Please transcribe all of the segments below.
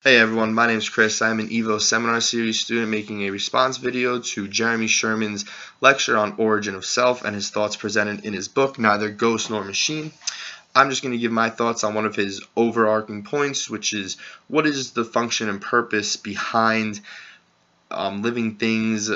Hey everyone, my name is Chris. I'm an Evo seminar series student making a response video to Jeremy Sherman's lecture on Origin of Self and his thoughts presented in his book, Neither Ghost Nor Machine. I'm just going to give my thoughts on one of his overarching points, which is what is the function and purpose behind living things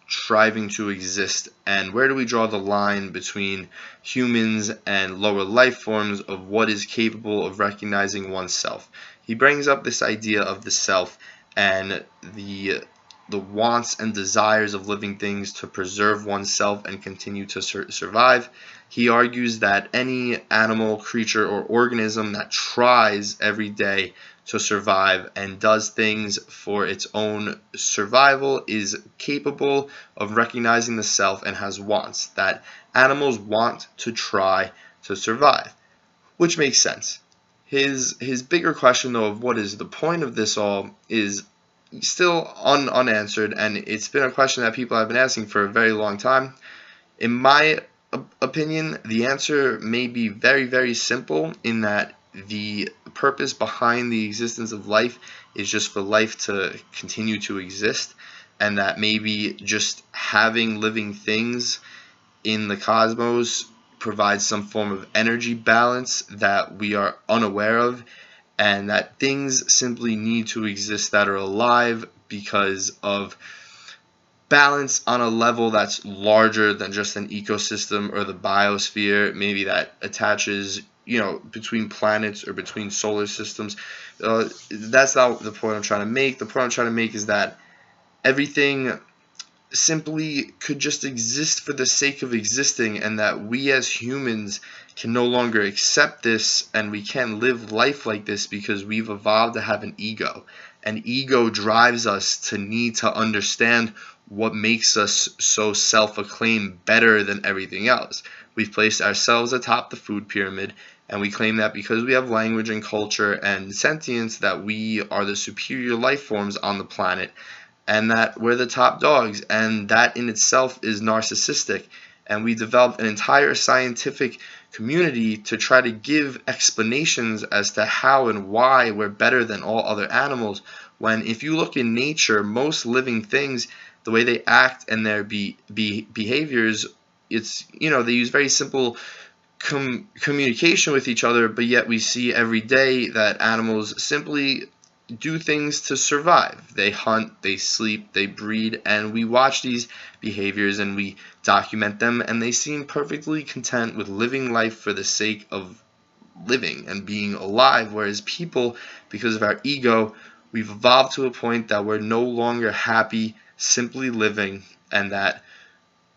striving to exist, and where do we draw the line between humans and lower life forms of what is capable of recognizing oneself. He brings up this idea of the self and the wants and desires of living things to preserve oneself and continue to survive. He argues that any animal, creature, or organism that tries every day to survive and does things for its own survival is capable of recognizing the self and has wants. That animals want to try to survive, which makes sense. His bigger question, though, of what is the point of this all is still unanswered, and it's been a question that people have been asking for a very long time. In my opinion, the answer may be very, very simple, in that the purpose behind the existence of life is just for life to continue to exist, and that maybe just having living things in the cosmos provides some form of energy balance that we are unaware of, and that things simply need to exist that are alive because of balance on a level that's larger than just an ecosystem or the biosphere, maybe that attaches, between planets or between solar systems. That's not the point I'm trying to make. The point I'm trying to make is that everything simply could just exist for the sake of existing, and that we as humans can no longer accept this, and we can't live life like this because we've evolved to have an ego. An ego drives us to need to understand what makes us so self-acclaimed better than everything else. We've placed ourselves atop the food pyramid, and we claim that because we have language and culture and sentience that we are the superior life forms on the planet, and that we're the top dogs, and that in itself is narcissistic. And we developed an entire scientific community to try to give explanations as to how and why we're better than all other animals, when if you look in nature, most living things, the way they act and their behaviors, it's, they use very simple communication with each other, but yet we see every day that animals simply do things to survive. They hunt, they sleep, they breed, and we watch these behaviors and we document them, and they seem perfectly content with living life for the sake of living and being alive, whereas people, because of our ego, we've evolved to a point that we're no longer happy simply living, and that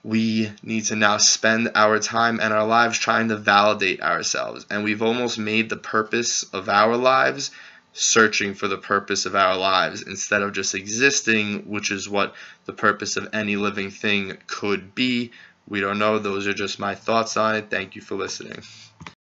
we need to now spend our time and our lives trying to validate ourselves. And we've almost made the purpose of our lives searching for the purpose of our lives instead of just existing, which is what the purpose of any living thing could be. We don't know. Those are just my thoughts on it. Thank you for listening.